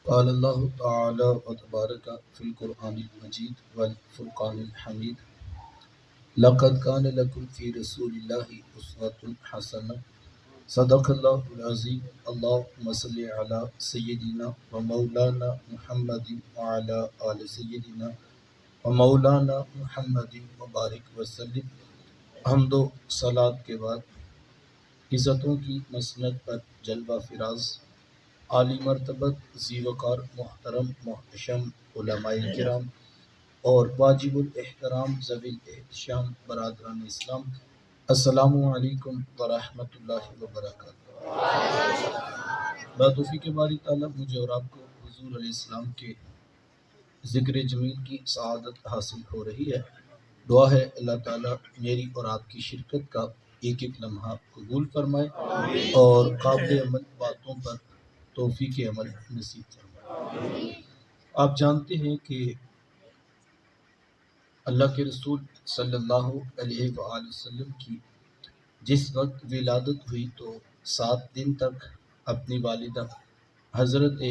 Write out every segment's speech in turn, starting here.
قال اللہ تعالی وتبارک فی القرآن المجید والفرقان الحمید لقد کان لکم فی رسول اللہ اسوۃ حسنہ صدق اللہ العظیم اللہم صلی علی سیدنا و مولانا محمد وعلی آل سیدنا و مولانا محمد مبارک وسلم۔ حمد و صلات کے بعد عزتوں کی مسند پر جلوہ فراز عالی مرتبت ذی وقار محترم محتشم علماء کرام اور واجب الاحترام ذوی الاحتشام برادران اسلام، السلام علیکم ورحمۃ اللہ وبرکاتہ۔ بتوفیق باری تعالیٰ مجھے اور آپ کو حضور علیہ السلام کے ذکر جمیل کی سعادت حاصل ہو رہی ہے۔ دعا ہے اللہ تعالیٰ میری اور آپ کی شرکت کا ایک ایک لمحہ قبول فرمائے اور قابل عمل باتوں پر توفیق عمل نصیب فرمائے۔ آپ جانتے ہیں کہ اللہ کے رسول صلی اللہ علیہ وآلہ وسلم کی جس وقت ولادت ہوئی تو 7 دن تک اپنی والدہ حضرت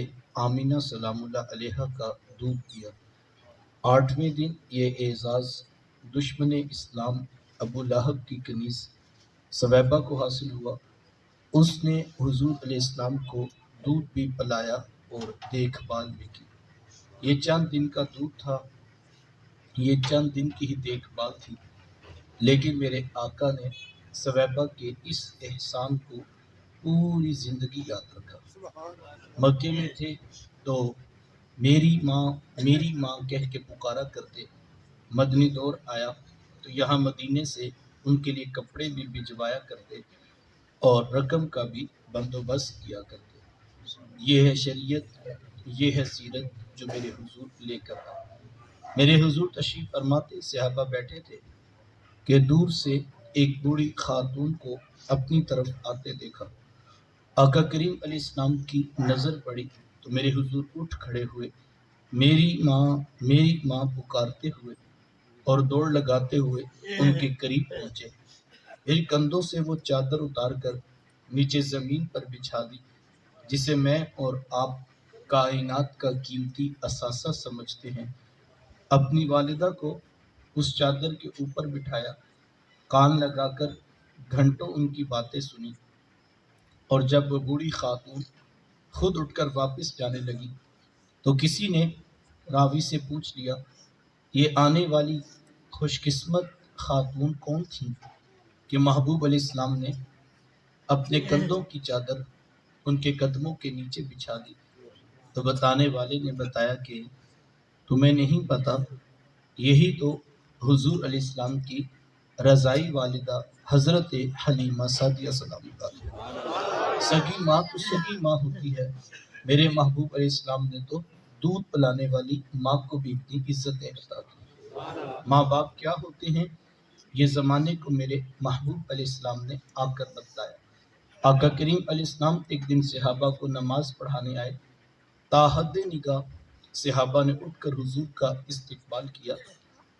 آمینہ سلام اللہ علیہ کا دودھ پیا۔ 8ویں دن یہ اعزاز دشمن اسلام ابو لہب کی کنیز سویبہ کو حاصل ہوا۔ اس نے حضور علیہ السلام کو دودھ بھی پلایا اور دیکھ بھال بھی کی۔ یہ چند دن کا دودھ تھا، یہ چند دن کی ہی دیکھ بھال تھی، لیکن میرے آقا نے سویبہ کے اس احسان کو پوری زندگی یاد رکھا۔ مکے میں تھے تو میری ماں کہہ کے پکارا کرتے، مدنی دور آیا تو یہاں مدینے سے ان کے لیے کپڑے بھی بھجوایا کرتے اور رقم کا بھی بندوبست کیا کرتے۔ یہ ہے شریعت، یہ ہے سیرت جو میرے حضور لے کر آئے۔ میرے حضور تشریف فرماتے صحابہ بیٹھے تھے کہ دور سے ایک بوڑھی خاتون کو اپنی طرف آتے دیکھا۔ آقا کریم علیہ السلام کی نظر پڑی تو میرے حضور اٹھ کھڑے ہوئے، میری ماں پکارتے ہوئے اور دوڑ لگاتے ہوئے ان کے قریب پہنچے۔ پھر کندھوں سے وہ چادر اتار کر نیچے زمین پر بچھا دی جسے میں اور آپ کائنات کا قیمتی اثاثہ سمجھتے ہیں۔ اپنی والدہ کو اس چادر کے اوپر بٹھایا، کان لگا کر گھنٹوں ان کی باتیں سنی، اور جب وہ بوڑھی خاتون خود اٹھ کر واپس جانے لگی تو کسی نے راوی سے پوچھ لیا، یہ آنے والی خوش قسمت خاتون کون تھی کہ محبوب علیہ السلام نے اپنے کندھوں کی چادر ان کے قدموں کے نیچے بچھا دی؟ تو بتانے والے نے بتایا کہ تمہیں نہیں پتا، یہی تو حضور علیہ السلام کی رضائی والدہ حضرت حلیمہ سعدیہ سلام اللہ علیہا۔ سگی ماں تو سگی ماں ہوتی ہے، میرے محبوب علیہ السلام نے تو دودھ پلانے والی ماں کو بھی اتنی عزت عطا کی۔ ماں باپ کیا ہوتے ہیں یہ زمانے کو میرے محبوب علیہ السلام نے آ کر بتلایا۔ آقا کریم علیہ السلام ایک دن صحابہ کو نماز پڑھانے آئے۔ تاحد نگاہ صحابہ نے اٹھ کر حضور کا استقبال کیا۔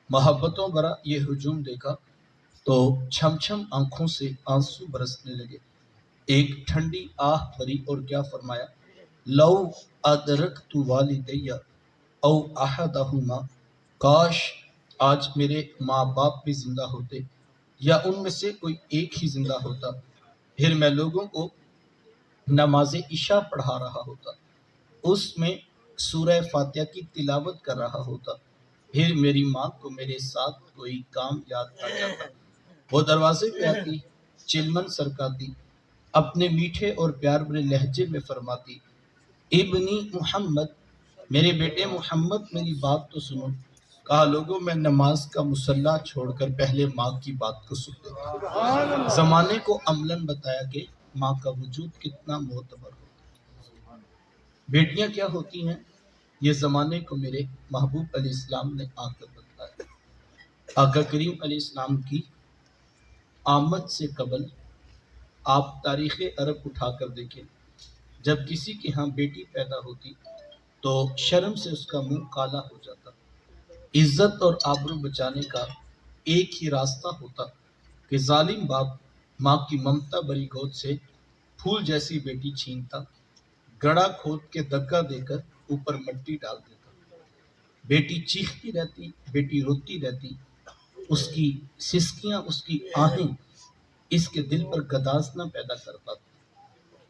محبتوں بھرا یہ ہجوم دیکھا تو چھم چھم آنکھوں سے آنسو برسنے لگے۔ ایک ٹھنڈی آہ بھری اور کیا فرمایا، لو ادرکت والدی او احدہما، کاش آج میرے ماں باپ بھی زندہ ہوتے یا ان میں سے کوئی ایک ہی زندہ ہوتا، پھر میں لوگوں کو نماز عشاء پڑھا رہا ہوتا، اس میں سورہ فاتحہ کی تلاوت کر رہا ہوتا، پھر میری ماں کو میرے ساتھ کوئی کام یاد آ جاتا، وہ دروازے پہ آتی، چلمن سرکاتی، اپنے میٹھے اور پیار بھرے لہجے میں فرماتی، ابنی محمد، میرے بیٹے محمد میری بات تو سنو۔ کہا لوگوں میں نماز کا مصلی چھوڑ کر پہلے ماں کی بات کو سن لیتا۔ زمانے کو عملاً بتایا کہ ماں کا وجود کتنا معتبر ہوتا ہے۔ بیٹیاں کیا ہوتی ہیں یہ زمانے کو میرے محبوب علیہ السلام نے آ کر بتایا۔ آقا کریم علیہ السلام کی آمد سے قبل آپ تاریخ عرب اٹھا کر دیکھیں، جب کسی کے ہاں بیٹی پیدا ہوتی تو شرم سے اس کا منہ کالا ہو جاتا۔ عزت اور آبرو بچانے کا ایک ہی راستہ ہوتا کہ ظالم باپ ماں کی ممتا بری گود سے پھول جیسی بیٹی چھینتا، گڑھا کھود کے دھکا دے کر اوپر مٹی ڈال دیتا۔ بیٹی چیختی رہتی، بیٹی روتی رہتی، اس کی سسکیاں، اس کی آہیں اس کے دل پر گدازنا پیدا کرتا تھا۔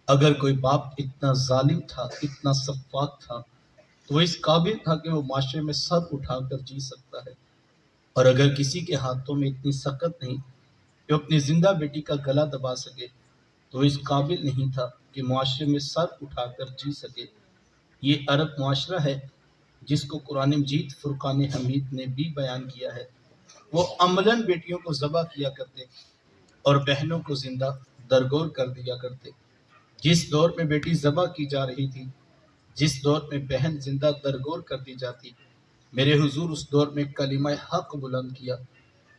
اگر کوئی باپ اتنا ظالم تھا، اتنا سفاک تھا، تو وہ اس قابل تھا کہ وہ معاشرے میں سر اٹھا کر جی سکتا ہے، اور اگر کسی کے ہاتھوں میں اتنی سخت نہیں کہ اپنی زندہ بیٹی کا گلا دبا سکے، تو اس قابل نہیں تھا کہ معاشرے میں سر اٹھا کر جی سکے۔ یہ عرب معاشرہ ہے جس کو قرآن مجید فرقان حمید نے بھی بیان کیا ہے۔ وہ عملاً بیٹیوں کو ذبح کیا کرتے اور بہنوں کو زندہ درگور کر دیا کرتے۔ جس دور میں بیٹی ذبح کی جا رہی تھی، جس دور میں بہن زندہ درگور کر دی جاتی، میرے حضور اس دور میں کلمہ حق بلند کیا،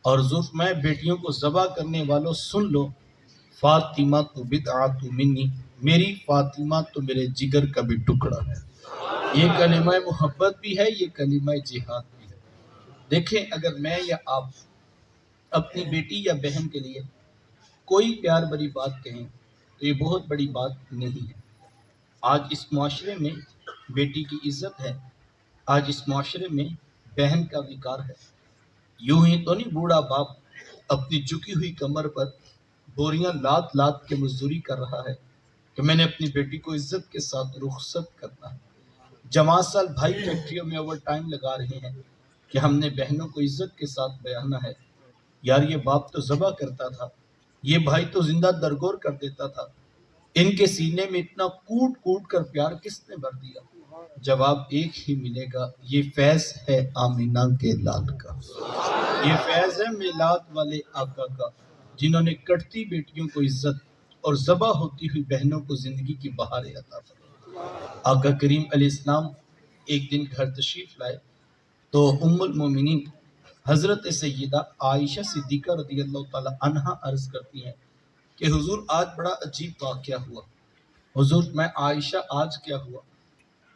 اور حضور میں بیٹیوں کو ذبح کرنے والوں سن لو، فاطمہ تو بدعۃ منی، میری فاطمہ تو میرے جگر کا بھی ٹکڑا ہے۔ یہ کلمہ محبت بھی ہے، یہ کلمہ جہاد بھی ہے۔ دیکھیں، اگر میں یا آپ اپنی بیٹی یا بہن کے لیے کوئی پیار بری بات کہیں تو یہ بہت بڑی بات نہیں ہے۔ آج اس معاشرے میں بیٹی کی عزت ہے، آج اس معاشرے میں بہن کا وقار ہے۔ یوں ہی تو نہیں بوڑھا باپ اپنی جھکی ہوئی کمر پر بوریاں لاد لاد کے مزدوری کر رہا ہے کہ میں نے اپنی بیٹی کو عزت کے ساتھ رخصت کرنا ہے۔ جماعت سال بھائی فیکٹریوں میں اوور ٹائم لگا رہے ہیں کہ ہم نے بہنوں کو عزت کے ساتھ بیانا ہے۔ یار یہ باپ تو ذبح کرتا تھا، یہ بھائی تو زندہ درگور کر دیتا تھا، ان کے سینے میں اتنا کوٹ کوٹ کر پیار کس نے بھر دیا؟ جواب ایک ہی ملے گا، یہ فیض ہے آمینہ کے لال کا، یہ فیض ہے میلاد والے آقا کا، جنہوں نے کٹتی بیٹیوں کو عزت اور ذبح ہوتی ہوئی بہنوں کو زندگی کی بہاریں عطا فرمائی۔ آقا کریم علیہ السلام ایک دن گھر تشریف لائے تو ام المومنین حضرت سیدہ عائشہ صدیقہ رضی اللہ تعالی عنہا عرض کرتی ہیں کہ حضور آج بڑا عجیب واقعہ ہوا۔ حضور میں عائشہ آج کیا ہوا؟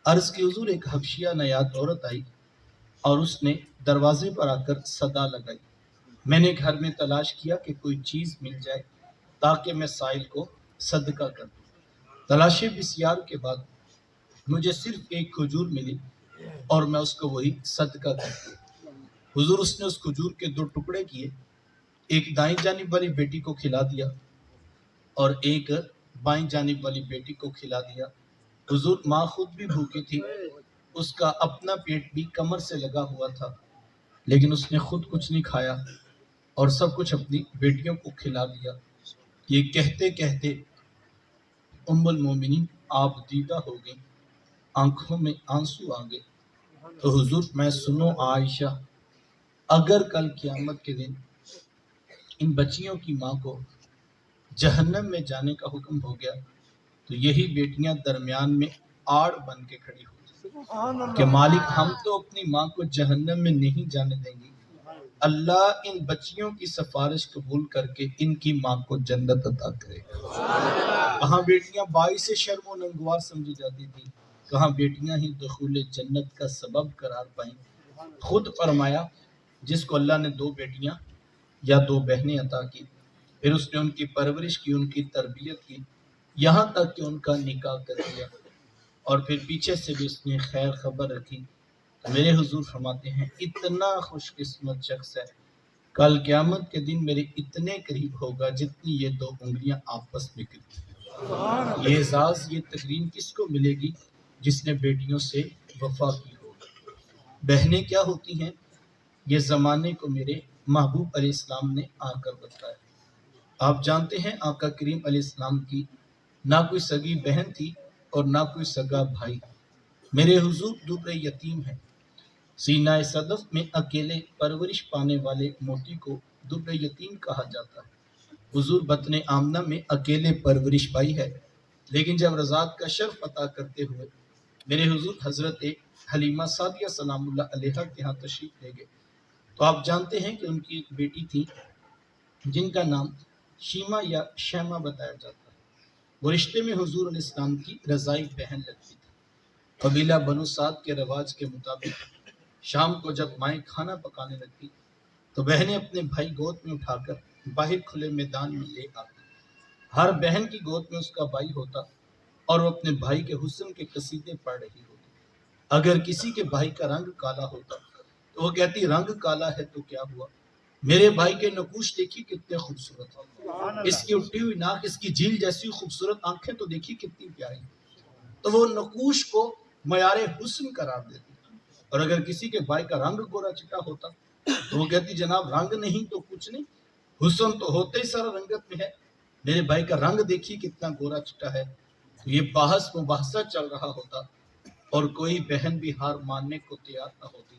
عرض کی حضور ایک حبشیہ نیات عورت آئی اور اس نے دروازے پر آ کر صدا لگائی۔ میں نے گھر میں تلاش کیا کہ کوئی چیز مل جائے تاکہ میں سائل کو صدقہ کر دوں۔ تلاش بسیار کے بعد مجھے صرف ایک کھجور ملی اور میں اس کو وہی صدقہ کر دوں۔ حضور اس نے اس کھجور کے 2 ٹکڑے کیے، ایک دائیں جانب والی بیٹی کو کھلا دیا اور ایک بائیں جانب والی بیٹی کو کھلا دیا۔ حضور ماں خود بھی بھوکی تھی، اس کا اپنا پیٹ بھی کمر سے لگا ہوا تھا، لیکن اس نے خود کچھ نہیں کھایا اور سب کچھ اپنی بیٹیوں کو کھلا دیا۔ یہ کہتے کہتے ام المومنین آپ دیدہ ہو گئی، آنکھوں میں آنسو آ گئے۔ تو حضور میں سنو عائشہ، اگر کل قیامت کے دن ان بچیوں کی ماں کو جہنم میں جانے کا حکم ہو گیا تو یہی بیٹیاں درمیان میں آڑ بن کے کھڑی ہو کہ مالک ہم تو اپنی ماں کو جہنم میں نہیں جانے دیں گی، اللہ ان بچیوں کی سفارش قبول کر کے ان کی ماں کو جنت عطا کرے گا۔ کہاں بیٹیاں باعث شرم و ننگوار سمجھی جاتی تھی، کہاں بیٹیاں ہی دخول جنت کا سبب قرار پائیں۔ خود فرمایا جس کو اللہ نے 2 بیٹیاں یا 2 بہنیں عطا کی، پھر اس نے ان کی پرورش کی، ان کی تربیت کی، یہاں تک کہ ان کا نکاح کر دیا، اور پھر پیچھے سے بھی اس نے خیر خبر رکھی، تو میرے حضور فرماتے ہیں اتنا خوش قسمت شخص ہے، کل قیامت کے دن میرے اتنے قریب ہوگا جتنی یہ 2 انگلیاں آپس میں قریب۔ یہ اعزاز، یہ تکریم کس کو ملے گی؟ جس نے بیٹیوں سے وفا کی ہو۔ بہنیں کیا ہوتی ہیں؟ یہ زمانے کو میرے محبوب علیہ السلام نے آ کر بتایا۔ آپ جانتے ہیں آقا کریم علیہ السلام کی نہ کوئی سگی بہن تھی اور نہ کوئی سگا بھائی۔ میرے حضور در یتیم ہیں۔ سینہ صدف میں اکیلے پرورش پانے والے موتی کو در یتیم کہا جاتا ہے۔ حضور بطن آمنہ میں اکیلے پرورش پائی ہے، لیکن جب رضاعت کا شرف عطا کرتے ہوئے میرے حضور حضرت حلیمہ سعدیہ سلام اللہ علیہا کے ہاں تشریف لے گئے تو آپ جانتے ہیں کہ ان کی ایک بیٹی تھی جن کا نام شیما یا شیما بتایا جاتا ہے۔ وہ رشتے میں حضور علیہ السلام کی رضائی بہن لگتی تھی۔ قبیلہ بنو سعد کے رواج کے مطابق شام کو جب مائیں کھانا پکانے لگتی تو بہنیں اپنے بھائی گود میں اٹھا کر باہر کھلے میدان میں لے آتی۔ ہر بہن کی گود میں اس کا بھائی ہوتا اور وہ اپنے بھائی کے حسن کے قصیدے پڑھ رہی ہوتی۔ اگر کسی کے بھائی کا رنگ کالا ہوتا تو وہ کہتی رنگ کالا ہے تو کیا ہوا، میرے بھائی کے نقوش دیکھی کتنے خوبصورت ہیں، اس کی اٹھی ہوئی ناک، اس کی جھیل جیسی خوبصورت آنکھیں تو دیکھی کتنی پیاری، تو وہ نقوش کو معیار حسن قرار دیتی۔ اور اگر کسی کے بھائی کا رنگ گورا چٹا ہوتا تو وہ کہتی جناب رنگ نہیں تو کچھ نہیں، حسن تو ہوتے ہی سارا رنگت میں ہے، میرے بھائی کا رنگ دیکھی کتنا گورا چٹا ہے۔ تو یہ بحث مباحثہ چل رہا ہوتا اور کوئی بہن بھی ہار ماننے کو تیار نہ ہوتی۔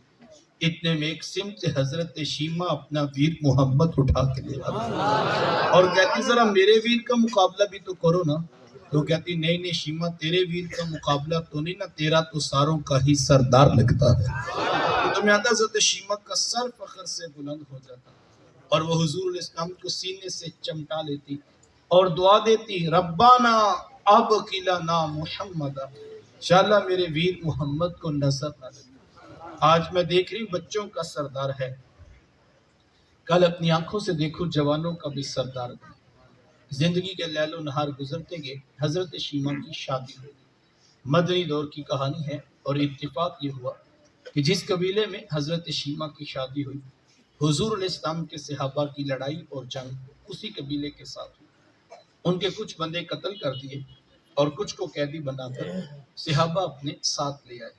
اتنے میں ایک سمت سے حضرت شیمہ اپنا ویر محمد اٹھا کے لے آتی اور کہتی ذرا میرے ویر کا مقابلہ بھی تو کرو نا، تو کہتی نہیں نہیں شیمہ تیرے ویر کا مقابلہ تو نہیں نا، تیرا تو ساروں کا ہی سردار لگتا ہے۔ تو میں آتا حضرت شیمہ کا سر فخر سے بلند ہو جاتا اور وہ حضور علیہ السلام کو سینے سے چمٹا لیتی اور دعا دیتی ربانا اب قلنا محمد، انشاءاللہ میرے ویر محمد کو نظر نہ لگے۔ آج میں دیکھ رہی بچوں کا سردار ہے، کل اپنی آنکھوں سے دیکھو جوانوں کا بھی سردار بنے۔ زندگی کے لیل و نہار گزرتے گئے، حضرت شیمہ کی شادی ہوئی۔ مدنی دور کی کہانی ہے اور اتفاق یہ ہوا کہ جس قبیلے میں حضرت شیمہ کی شادی ہوئی، حضور علیہ السلام کے صحابہ کی لڑائی اور جنگ اسی قبیلے کے ساتھ ہوئی۔ ان کے کچھ بندے قتل کر دیے اور کچھ کو قیدی بنا کر صحابہ اپنے ساتھ لے آئے۔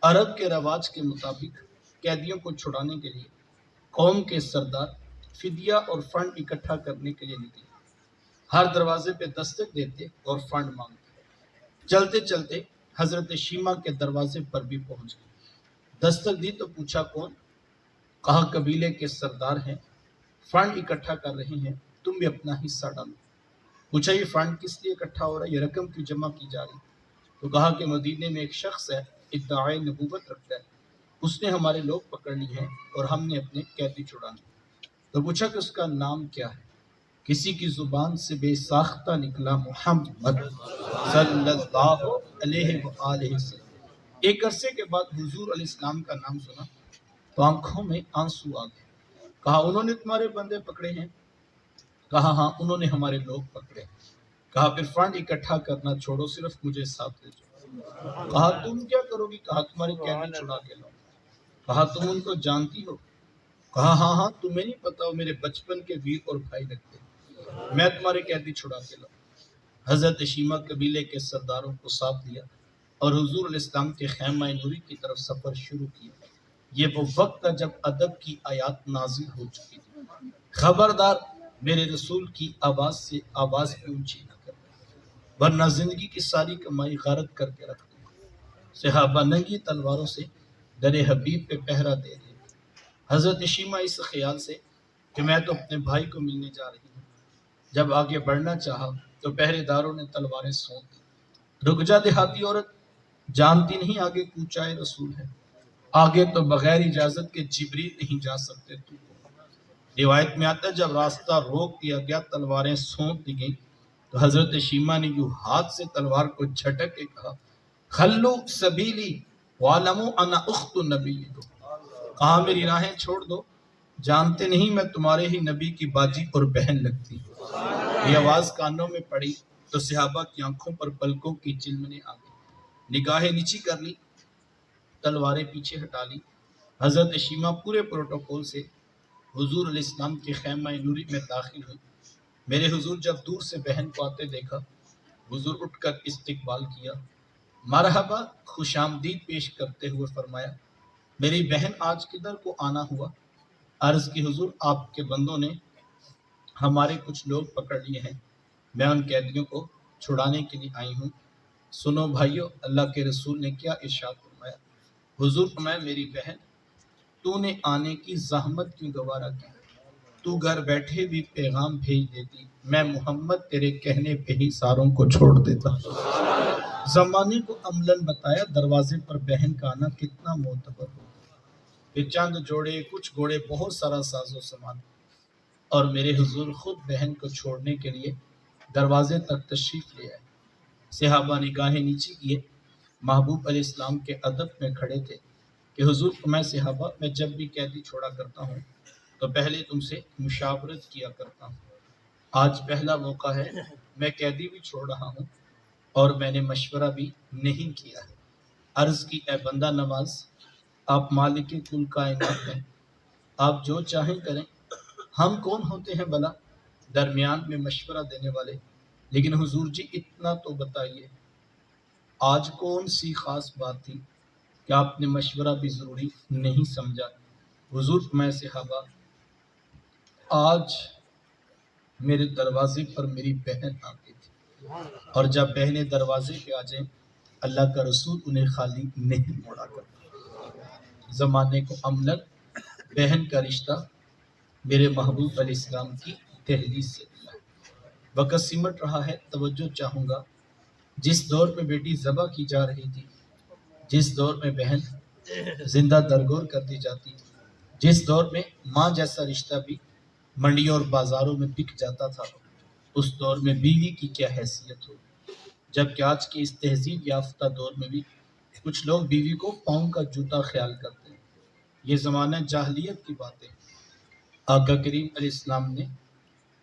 عرب کے رواج کے مطابق قیدیوں کو چھڑانے کے لیے قوم کے سردار فدیہ اور فنڈ اکٹھا کرنے کے لیے نکلے، ہر دروازے پہ دستک دیتے اور فنڈ مانگتے۔ چلتے چلتے حضرت شیمہ کے دروازے پر بھی پہنچ گئے، دستک دی تو پوچھا کون، کہا قبیلے کے سردار ہیں، فنڈ اکٹھا کر رہے ہیں، تم بھی اپنا حصہ ڈالو۔ پوچھا یہ فنڈ کس لیے اکٹھا ہو رہا ہے، یہ رقم کیوں جمع کی جا رہی؟ تو کہا کہ مدینے میں ایک شخص ہے، ادعائے نبوت رکھتا ہے، اس نے ہمارے لوگ پکڑ لی ہیں اور ہم نے اپنے قیدی چھڑانے۔ تو پوچھا کہ اس کا نام کیا ہے؟ کسی کی زبان سے بے ساختہ نکلا محمد صلی اللہ علیہ وآلہ وسلم۔ ایک عرصے کے بعد حضور علیہ السلام کا نام سنا تو آنکھوں میں آنسو آ گئے۔ کہا انہوں نے تمہارے بندے پکڑے ہیں؟ کہا ہاں انہوں نے ہمارے لوگ پکڑے۔ کہا پھر فنڈ اکٹھا کرنا چھوڑو، صرف مجھے ساتھ لے جاؤ۔ کہا تم کیا کرو گی؟ کہا تمہارے قیدی چھڑا کے لاؤ۔ کہا تم ان کو جانتی ہو؟ کہا ہاں ہاں، تمہیں نہیں پتا وہ میرے بچپن کے ویر اور بھائی لگتے، میں تمہارے قیدی چھڑا کے لاؤں۔ حضرت شیمہ قبیلے کے سرداروں کو ساتھ لیا اور حضور علیہ السلام کے خیمہ نوری کی طرف سفر شروع کیا۔ یہ وہ وقت تھا جب ادب کی آیات نازل ہو چکی تھی، خبردار میرے رسول کی آواز سے آواز اونچی نہ کر، ورنہ زندگی کی ساری کمائی غارت کر کے رکھ دوں گا۔ صحابہ ننگی تلواروں سے در حبیب پہ پہرا دے رہے تھے۔ حضرت شیمہ اس خیال سے کہ میں تو اپنے بھائی کو ملنے جا رہی ہوں، جب آگے بڑھنا چاہا تو پہرے داروں نے تلواریں سونپ دی۔ رک جا دیہاتی عورت، جانتی نہیں آگے کوچائے رسول ہے، آگے تو بغیر اجازت کے جبریل نہیں جا سکتے تو۔ روایت میں آتا ہے جب راستہ روک دیا گیا، تلواریں سونپ دی گئیں، تو حضرت شیمہ نے یوں ہاتھ سے تلوار کو جھٹک کے کہا خلو سبیلی وعلموا انا اخت نبی، کہا میری راہیں چھوڑ دو، جانتے نہیں میں تمہارے ہی نبی کی باجی اور بہن لگتی۔ یہ آواز کانوں میں پڑی تو صحابہ کی آنکھوں پر پلکوں کی چلمنے آ گئی، نگاہیں نیچی کر لی، تلواریں پیچھے ہٹا لی۔ حضرت شیمہ پورے پروٹوکول سے حضور علیہ السلام کے خیمہ نوری میں داخل ہوئی۔ میرے حضور جب دور سے بہن کو آتے دیکھا، حضور اٹھ کر استقبال کیا، مرحبا خوش آمدید پیش کرتے ہوئے فرمایا میری بہن آج کدھر کو آنا ہوا؟ عرض کی حضور آپ کے بندوں نے ہمارے کچھ لوگ پکڑ لیے ہیں، میں ان قیدیوں کو چھڑانے کے لیے آئی ہوں۔ سنو بھائیو، اللہ کے رسول نے کیا ارشاد فرمایا؟ حضور فرمایا میری بہن تو نے آنے کی زحمت کیوں گوارا کی؟ تو گھر بیٹھے بھی پیغام بھیج دیتی، میں محمد تیرے کہنے پہ ہی ساروں کو چھوڑ دیتا۔ زمانے کو عملاً بتایا دروازے پر بہن کا آنا کتنا معتبر ہو، پھر چند جوڑے، کچھ گھوڑے، بہت سارا ساز و سامان، اور میرے حضور خود بہن کو چھوڑنے کے لیے دروازے تک تشریف لے آئے۔ صحابہ نگاہیں نیچی کیے، محبوب علیہ السلام کے ادب میں کھڑے تھے کہ حضور میں صحابہ میں جب بھی قیدی چھوڑا کرتا ہوں تو پہلے تم سے مشاورت کیا کرتا ہوں، آج پہلا موقع ہے، میں قیدی بھی چھوڑ رہا ہوں، اور میں نے مشورہ بھی نہیں کیا ہے۔ عرض کی اے بندہ نواز، آپ مالک کل کائنات ہیں، آپ جو چاہیں کریں، ہم کون ہوتے ہیں بھلا درمیان میں مشورہ دینے والے؟ لیکن حضور جی اتنا تو بتائیے، آج کون سی خاص بات تھی کہ آپ نے مشورہ بھی ضروری نہیں سمجھا؟ حضور میں صحابہ، آج میرے دروازے پر میری بہن آ گئی تھی، اور جب بہنیں دروازے پہ آ جائیں اللہ کا رسول انہیں خالی نہیں موڑا کرتا۔ زمانے کو عملاً بہن کا رشتہ میرے محبوب علیہ السلام کی دہلیز سے ملا ہے۔ وقت سمٹ رہا ہے، توجہ چاہوں گا۔ جس دور میں بیٹی ذبح کی جا رہی تھی، جس دور میں بہن زندہ درگور کر دی جاتی، جس دور میں ماں جیسا رشتہ بھی منڈیوں اور بازاروں میں بک جاتا تھا، اس دور میں بیوی کی کیا حیثیت ہو؟ جبکہ آج کے اس تہذیب یافتہ دور میں بھی کچھ لوگ بیوی کو پاؤں کا جوتا خیال کرتے ہیں۔ یہ زمانہ جاہلیت کی باتیں ہیں۔ آقا کریم علیہ السلام نے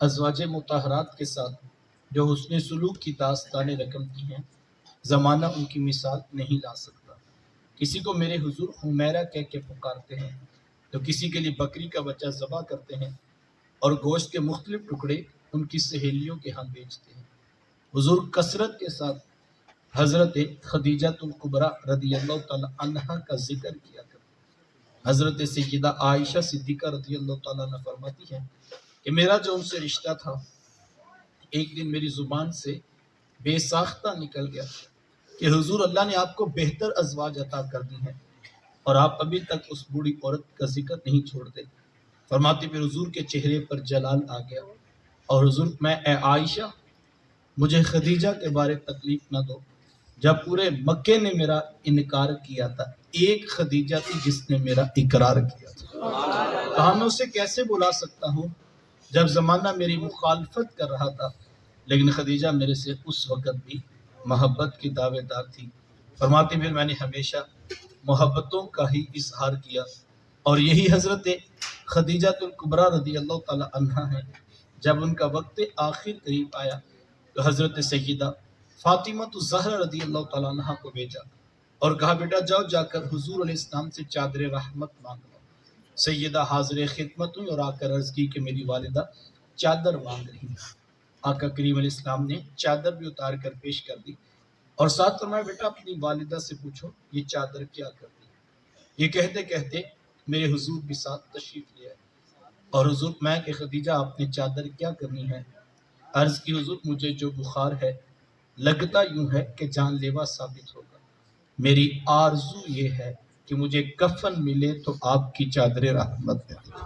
ازواج مطہرات کے ساتھ جو حسن سلوک کی داستانیں رقم کی ہیں، زمانہ ان کی مثال نہیں لا سکتا۔ کسی کو میرے حضور حمیرہ کہہ کے پکارتے ہیں، تو کسی کے لیے بکری کا بچہ ذبح کرتے ہیں اور گوشت کے مختلف ٹکڑے ان کی سہیلیوں کے ہاں بیچتے ہیں۔ حضور کثرت کے ساتھ حضرت خدیجہ الکبریٰ رضی اللہ تعالی عنہا کا ذکر کیا کرتے ہیں۔ حضرت سیدہ عائشہ صدیقہ رضی اللہ تعالیٰ عنہ فرماتی ہیں کہ میرا جو ان سے رشتہ تھا، ایک دن میری زبان سے بے ساختہ نکل گیا کہ حضور اللہ نے آپ کو بہتر ازواج عطا کر دی ہیں، اور آپ ابھی تک اس بوڑھی عورت کا ذکر نہیں چھوڑتے۔ فرماتی پھر حضور کے چہرے پر جلال آ گیا، اور حضور میں اے عائشہ، مجھے خدیجہ کے بارے تکلیف نہ دو۔ جب پورے مکے نے میرا انکار کیا تھا، ایک خدیجہ تھی جس نے میرا اقرار کیا تھا۔ کہا میں اسے کیسے بلا سکتا ہوں جب زمانہ میری مخالفت کر رہا تھا، لیکن خدیجہ میرے سے اس وقت بھی محبت کی دعوے دار تھی۔ فرماتی پھر میں نے ہمیشہ محبتوں کا ہی اظہار کیا، اور یہی حضرت خدیجہ الکبریٰ رضی اللہ تعالی عنہا ہیں۔ جب ان کا وقت آخر قریب آیا تو حضرت سیدہ فاطمہ الزہرا رضی اللہ تعالی عنہا کو بھیجا اور کہا بیٹا جاؤ، جا کر حضور علیہ السلام سے چادر رحمت مانگ لو۔ سیدہ حاضر خدمت ہوئی اور آ کر عرض کی کہ میری والدہ چادر مانگ رہی ہیں۔ آقا کریم علیہ السلام نے چادر بھی اتار کر پیش کر دی، اور ساتھ فرمایا بیٹا اپنی والدہ سے پوچھو یہ چادر کیا کرتی ہے۔ یہ کہتے کہتے میرے حضور بھی ساتھ تشریف لے آئے، اور حضور میں کہ خدیجہ آپ نے چادر کیا کرنی ہے؟ عرض کی حضور مجھے جو بخار ہے لگتا یوں ہے کہ جان لیوا ثابت ہوگا، میری آرزو یہ ہے کہ مجھے کفن ملے تو آپ کی چادر رحمت ملے۔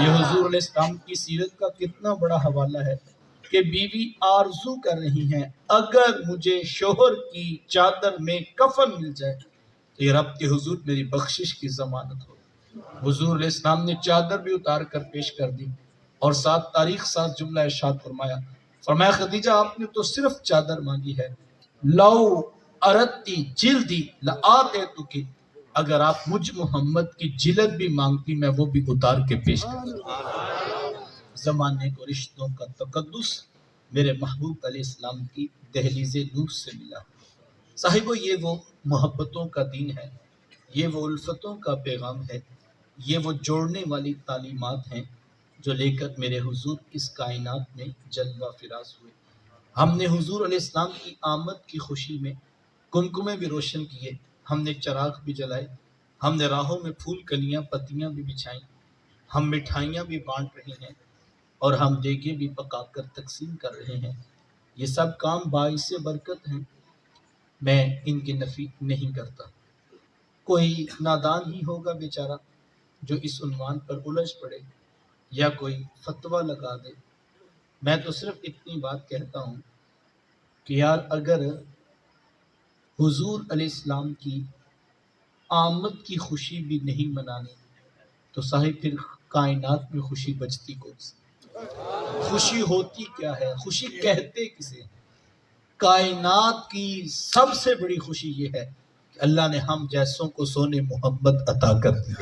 یہ حضور علیہ السلام کی سیرت کا کتنا بڑا حوالہ ہے کہ بیوی آرزو کر رہی ہیں اگر مجھے شوہر کی چادر میں کفن مل جائے تو یہ رب کے حضور میری بخشش کی ضمانت ہو۔ حضور علیہ السلام نے چادر بھی اتار کر پیش کر دی، اور ساتھ تاریخ ساتھ جملہ ارشاد فرمایا خدیجہ آپ نے تو صرف چادر مانگی ہے، لو اردتی جلدی لآتیتکی، اگر آپ مجھ محمد کی جلد بھی مانگتی میں وہ بھی اتار کے پیش کرتا۔ زمانے کو رشتوں کا تقدس میرے محبوب علیہ السلام کی دہلیز نور سے ملا۔ صاحبو یہ وہ محبتوں کا دین ہے، یہ وہ الفتوں کا پیغام ہے، یہ وہ جوڑنے والی تعلیمات ہیں جو لے کر میرے حضور اس کائنات میں جلوہ فراز ہوئے۔ ہم نے حضور علیہ السلام کی آمد کی خوشی میں کمکمے بھی روشن کیے، ہم نے چراغ بھی جلائے، ہم نے راہوں میں پھول کلیاں پتیاں بھی بچھائیں، ہم مٹھائیاں بھی بانٹ رہے ہیں، اور ہم دیگیں بھی پکا کر تقسیم کر رہے ہیں۔ یہ سب کام باعث برکت ہیں، میں ان کی نفی نہیں کرتا۔ کوئی نادان ہی ہوگا بیچارہ جو اس عنوان پر الجھ پڑے یا کوئی فتویٰ لگا دے۔ میں تو صرف اتنی بات کہتا ہوں کہ یار اگر حضور علیہ السلام کی آمد کی خوشی بھی نہیں منانی تو صاحب پھر کائنات میں خوشی بچتی کون سی؟ خوشی ہوتی کیا ہے؟ خوشی کہتے کسے؟ کائنات کی سب سے بڑی خوشی یہ ہے کہ اللہ نے ہم جیسوں کو سونے محبت عطا کر دی۔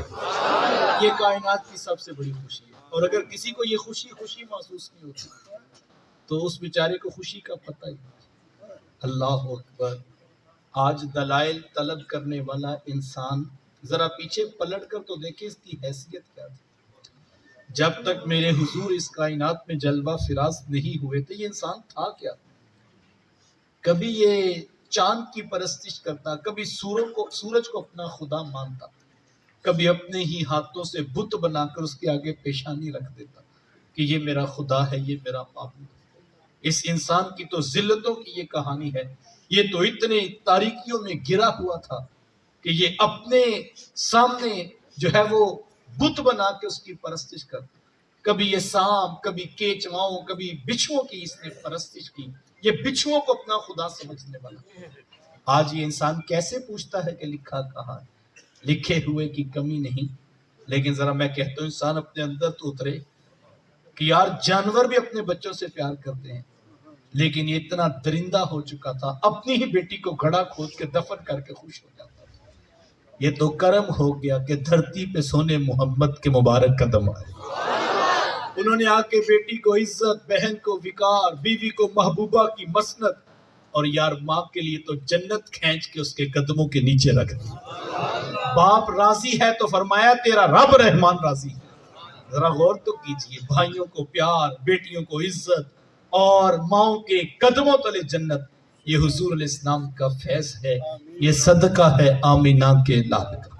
یہ کائنات کی سب سے بڑی خوشی ہے، اور اگر کسی کو یہ خوشی محسوس نہیں ہوتی تو اس بیچارے کو خوشی کا پتہ ہی نہیں۔ اللہ اکبر. آج دلائل طلب کرنے والا انسان ذرا پیچھے پلٹ کر تو دیکھے اس کی حیثیت کیا تھی. جب تک میرے حضور اس کائنات میں جلوہ فراز نہیں ہوئے تھے یہ انسان تھا کیا؟ کبھی یہ چاند کی پرستش کرتا، کبھی سورج کو اپنا خدا مانتا، کبھی اپنے ہی ہاتھوں سے بت بنا کر اس کے آگے پیشانی رکھ دیتا کہ یہ میرا خدا ہے، یہ میرا معبود ہے. اس انسان کی تو ذلتوں کی یہ کہانی ہے. یہ تو اتنے تاریکیوں میں گرا ہوا تھا کہ یہ اپنے سامنے جو ہے وہ بت بنا کے اس کی پرستش کرتا. کبھی یہ سانپ، کبھی کیچواؤں، کبھی بچھوؤں کی اس نے پرستش کی. یہ بچھوؤں کو اپنا خدا سمجھنے والا. آج یہ انسان کیسے پوچھتا ہے کہ لکھا کہاں ہے؟ لکھے ہوئے کی کمی نہیں، لیکن ذرا میں کہتا ہوں انسان اپنے اندر تو اترے کہ یار جانور بھی اپنے بچوں سے پیار کرتے ہیں، لیکن یہ اتنا درندہ ہو چکا تھا اپنی ہی بیٹی کو گھڑا کھود کے دفن کر کے خوش ہو جاتا تھا. یہ تو کرم ہو گیا کہ دھرتی پہ سونے محمد کے مبارک قدم آئے. انہوں نے آ کے بیٹی کو عزت، بہن کو وقار، بیوی کو محبوبہ کی مسند، اور یار ماں کے لیے تو جنت کھینچ کے اس کے قدموں کے نیچے رکھ دی. باپ راضی ہے تو فرمایا تیرا رب رحمان راضی ہے. ذرا غور تو کیجئے، بھائیوں کو پیار، بیٹیوں کو عزت اور ماؤں کے قدموں تلے جنت، یہ حضور علیہ السلام کا فیض ہے. یہ صدقہ ہے آمینہ کے لال کا.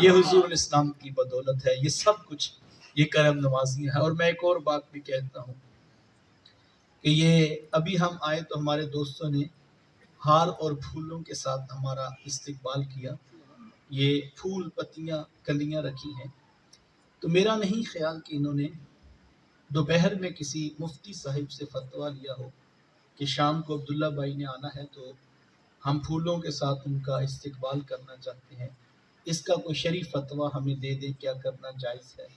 یہ حضور علیہ السلام کی بدولت ہے. یہ سب کچھ یہ کرم نوازی ہے. اور میں ایک اور بات بھی کہتا ہوں کہ یہ ابھی ہم آئے تو ہمارے دوستوں نے ہار اور پھولوں کے ساتھ ہمارا استقبال کیا. یہ پھول، پتیاں، کلیاں رکھی ہیں. تو میرا نہیں خیال کہ انہوں نے دوپہر میں کسی مفتی صاحب سے فتویٰ لیا ہو کہ شام کو عبداللہ بھائی نے آنا ہے تو ہم پھولوں کے ساتھ ان کا استقبال کرنا چاہتے ہیں، اس کا کوئی شریف فتویٰ ہمیں دے دیں، کیا کرنا جائز ہے.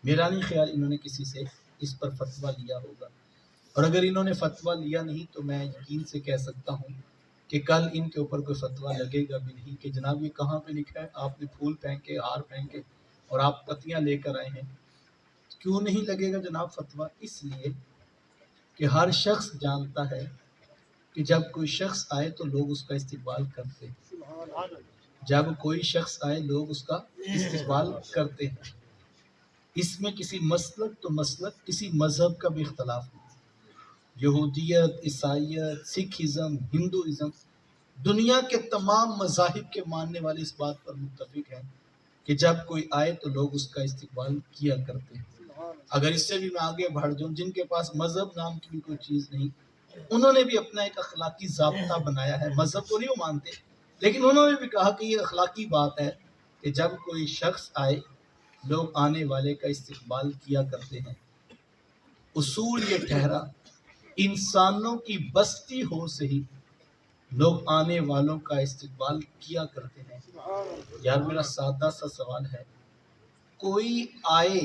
میرا نہیں خیال انہوں نے کسی سے اس پر فتویٰ لیا ہوگا. اور اگر انہوں نے فتویٰ لیا نہیں تو میں یقین سے کہہ سکتا ہوں کہ کل ان کے اوپر کوئی فتویٰ لگے گا بھی نہیں کہ جناب یہ کہاں پہ لکھا ہے آپ نے پھول پھینکے، ہار پھینکے اور آپ پتیاں لے کر آئے ہیں. کیوں نہیں لگے گا جناب فتویٰ؟ اس لیے کہ ہر شخص جانتا ہے کہ جب کوئی شخص آئے تو لوگ اس کا استقبال کرتے ہیں. جب کوئی شخص آئے لوگ اس کا استقبال کرتے ہیں. اس میں کسی مسلک تو مسلک، کسی مذہب کا بھی اختلاف نہیں. یہودیت، عیسائیت، سکھ ازم، ہندو ازم، دنیا کے تمام مذاہب کے ماننے والے اس بات پر متفق ہیں کہ جب کوئی آئے تو لوگ اس کا استقبال کیا کرتے ہیں. اگر اس سے بھی میں آگے بڑھ جاؤں، جن کے پاس مذہب نام کی بھی کوئی چیز نہیں، انہوں نے بھی اپنا ایک اخلاقی ضابطہ بنایا ہے. مذہب کو نہیں وہ مانتے، لیکن انہوں نے بھی کہا کہ یہ اخلاقی بات ہے کہ جب کوئی شخص آئے لوگ آنے والے کا استقبال کیا کرتے ہیں. اصول یہ ٹھہرا انسانوں کی بستی ہو سے ہی لوگ آنے والوں کا استقبال کیا کرتے ہیں. یار میرا سادہ سا سوال ہے، کوئی آئے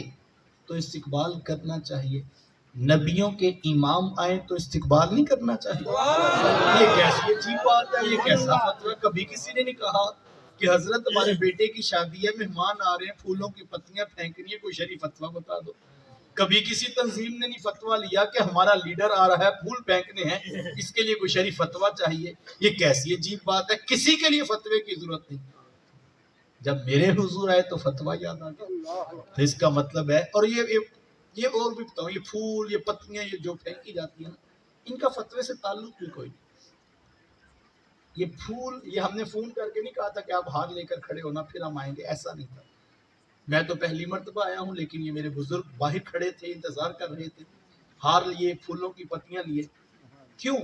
تو استقبال کرنا چاہیے، نبیوں کے امام آئے تو استقبال نہیں کرنا چاہیے؟ یہ کیسی عجیب بات ہے، یہ کیسا فتویٰ؟ کبھی کسی نے نہیں کہا کہ حضرت ہمارے بیٹے کی شادی ہے، مہمان آ رہے ہیں، پھولوں کی پتیاں پھینکنی ہے، کوئی شریف فتویٰ بتا دو. کبھی کسی تنظیم نے نہیں فتویٰ لیا کہ ہمارا لیڈر آ رہا ہے، پھول پھینکنے ہیں، اس کے لیے کوئی شریف فتویٰ چاہیے. یہ کیسی عجیب بات ہے، کسی کے لیے فتوے کی ضرورت نہیں. جب میرے حضور آئے تو فتویٰ یاد آ گیا. تو اس کا مطلب ہے، اور یہ اور بھی بتاؤں، یہ پھول، یہ پتیاں، یہ جو پھینکی جاتی ہیں ان کا فتوے سے تعلق بھی کوئی نہیں. یہ پھول، یہ ہم نے فون کر کے نہیں کہا تھا کہ آپ ہار لے کر کھڑے ہونا پھر ہم آئیں گے، ایسا نہیں تھا. میں تو پہلی مرتبہ آیا ہوں، لیکن یہ میرے بزرگ باہر کھڑے تھے، انتظار کر رہے تھے، ہار لیے، پھولوں کی پتیاں لیے. کیوں؟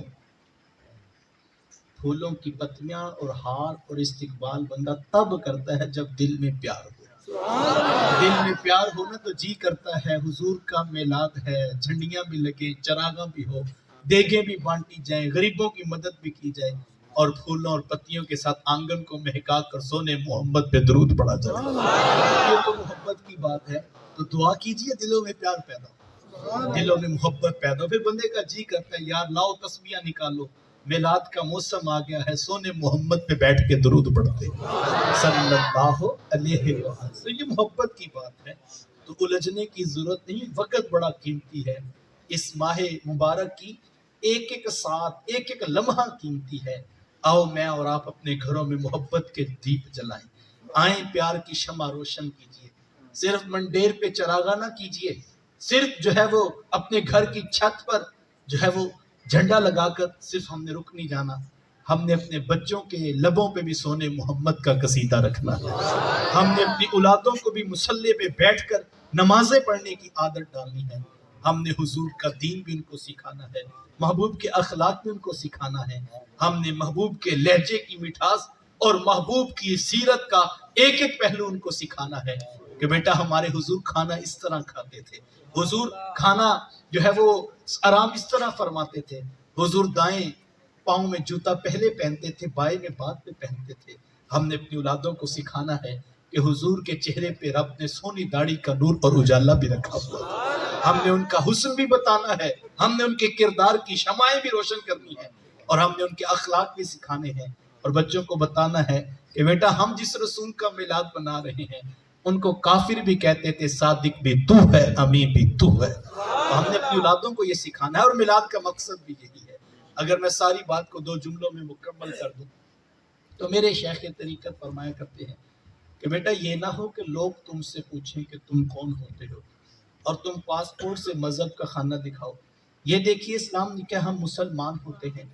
پھولوں کی پتیاں اور ہار اور استقبال بندہ تب کرتا ہے جب دل میں پیار ہو. دل میں پیار ہونا تو جی کرتا ہے حضور کا میلاد ہے، جھنڈیاں بھی لگے، چراغاں بھی ہو، دیگیں بھی بانٹی جائیں، غریبوں کی مدد بھی کی جائے، اور پھولوں اور پتیوں کے ساتھ آنگن کو مہکا کر سونے محمد پہ درود پڑا جائے. یہ تو محبت کی بات ہے. تو دعا کیجئے دلوں میں پیار پیدا ہو، دلوں میں محبت پیدا ہو. پھر بندے کا جی کرتا ہے یار لاؤ تسبیحاں نکالو، میلاد کا موسم آ گیا ہے، سونے محمد پہ بیٹھ کے درود پڑھتے صلی اللہ علیہ وسلم. تو یہ محبت کی بات ہے، تو الجھنے کی ضرورت نہیں. وقت بڑا قیمتی ہے. اس ماہ مبارک کی ایک ایک ساتھ ایک ایک لمحہ قیمتی ہے. آؤ میں اور آپ اپنے گھروں میں محبت کے دیپ جلائیں. آئیں پیار کی شمع روشن کیجیے. صرف منڈیر پہ چراغاں نہ کیجیے. صرف جو ہے وہ اپنے گھر کی چھت پر جو ہے وہ جھنڈا لگا کر صرف ہم نے رک نہیں جانا. ہم نے اپنے بچوں کے لبوں پہ بھی سونے محمد کا قصیدہ رکھنا ہے. ہم نے اپنی اولادوں کو بھی مصلے پہ بیٹھ کر نمازیں پڑھنے کی عادت ڈالنی ہے. ہم نے حضور کا دین بھی ان کو سکھانا ہے. محبوب کے اخلاق بھی ان کو سکھانا ہے. ہم نے محبوب کے لہجے کی مٹھاس اور محبوب کی سیرت کا ایک ایک پہلو ان کو سکھانا ہے کہ بیٹا ہمارے حضور کھانا اس طرح کھاتے تھے. حضور کھانا جو ہے وہ آرام اس طرح فرماتے تھے. حضور دائیں پاؤں میں جوتا پہلے پہنتے تھے، بائیں میں بعد میں پہنتے تھے. ہم نے اپنی اولادوں کو سکھانا ہے کہ حضور کے چہرے پہ رب نے سونی داڑھی کا نور اور اجالا بھی رکھا ہوا. ہم نے ان کا حسن بھی بتانا ہے. ہم نے ان کے کردار کی شمائیں بھی روشن کرنی ہے. اور ہم نے ان کے اخلاق بھی سکھانے ہیں. اور بچوں کو بتانا ہے کہ بیٹا ہم جس رسول کا میلاد بنا رہے ہیں ان کو کافر بھی کہتے تھے، صادق بھی تو ہے، امین بھی تو ہے. ہم نے اپنی اولادوں کو یہ سکھانا ہے اور میلاد کا مقصد بھی یہی ہے. اگر میں ساری بات کو 2 جملوں میں مکمل کر دوں تو میرے شیخ طریقت فرمایا کرتے ہیں کہ بیٹا یہ نہ ہو کہ لوگ تم سے پوچھیں کہ تم کون ہوتے ہو اور تم پاسپورٹ سے مذہب کا خانہ دکھاؤ. یہ دیکھیے اسلام نے کیا ہم مسلمان ہوتے ہیں.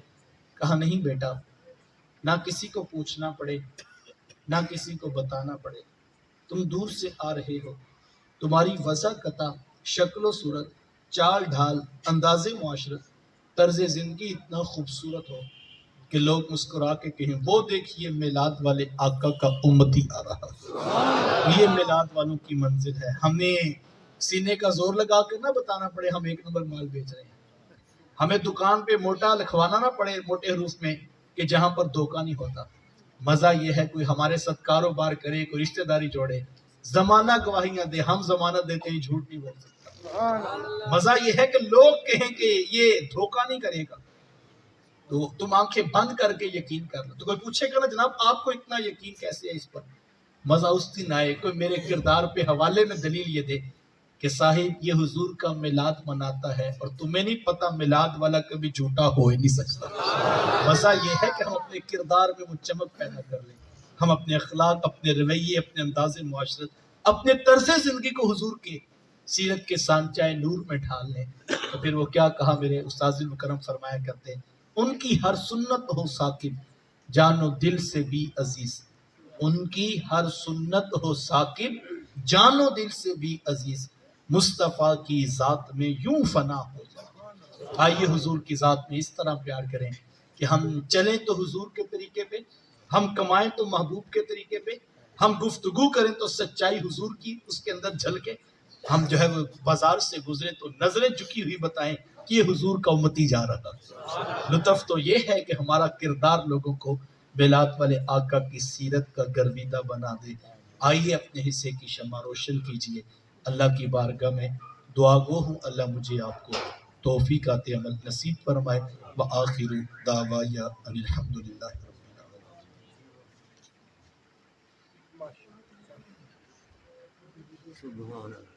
کہا نہیں بیٹا، نہ کسی کو پوچھنا پڑے نہ کسی کو بتانا پڑے. تم دور سے آ رہے ہو، تمہاری وضع قطع، شکل و صورت، چال ڈھال، انداز معاشرت، طرز زندگی اتنا خوبصورت ہو کہ لوگ مسکرا کے کہیں وہ دیکھیے میلاد والے آقا کا امتی آ رہا. یہ میلاد والوں کی منزل ہے. ہمیں سینے کا زور لگا کے نہ بتانا پڑے ہم 1 نمبر مال بیچ رہے ہیں. ہمیں دکان پہ موٹا لکھوانا نہ پڑے موٹے حروف میں کہ جہاں پر دھوکہ نہیں ہوتا. مزہ یہ ہے کوئی ہمارے ساتھ کاروبار کرے، کوئی رشتہ داری جوڑے، زمانہ گواہیاں دے، ہم زمانہ دیتے ہیں جھوٹ نہیں بول سکتا. مزہ یہ ہے کہ لوگ کہیں کہ یہ دھوکہ نہیں کرے گا تو تم آنکھیں بند کر کے یقین کر لو. تو کوئی پوچھے گا نا جناب آپ کو اتنا یقین کیسے ہے اس پر. مزہ اس دن آئے کوئی میرے کردار پہ حوالے میں دلیل یہ دے کہ صاحب یہ حضور کا میلاد مناتا ہے اور تمہیں نہیں پتا میلاد والا کبھی جھوٹا ہو ہی نہیں سکتا. مزہ یہ ہے کہ ہم اپنے کردار میں وہ چمک پیدا کر لیں. ہم اپنے اخلاق، اپنے رویے، اپنے انداز معاشرت، اپنے طرز زندگی کو حضور کے سیرت کے سانچہ نور میں ڈھال لیں. تو پھر وہ کیا کہا میرے استاذ مکرم فرمایا کرتے ہیں، ان کی ہر سنت ہو ثاقب، جانو دل سے بھی عزیز. ان کی ہر سنت ہو ثاقب، جانو دل سے بھی عزیز. مصطفیٰ کی ذات میں یوں فنا ہو جائے. آئیے حضور کی ذات میں اس طرح پیار کریں کہ ہم چلیں تو حضور کے طریقے پہ، ہم کمائیں تو محبوب کے طریقے پہ، ہم گفتگو کریں تو سچائی حضور کی اس کے اندر جھلکے. ہم جو ہے وہ بازار سے گزرے تو نظریں جھکی ہوئی بتائیں کہ یہ حضور کا امتی جا رہا. لطف تو یہ ہے کہ ہمارا کردار لوگوں کو میلاد والے آقا کی سیرت کا گرویدہ بنا دے. آئیے اپنے حصے کی شمع روشن کیجیے. اللہ کی بارگاہ میں دعا گو ہوں اللہ مجھے آپ کو توفیقات عمل نصیب فرمائے. وآخر دعوایا ان الحمدللہ. سبحان اللہ.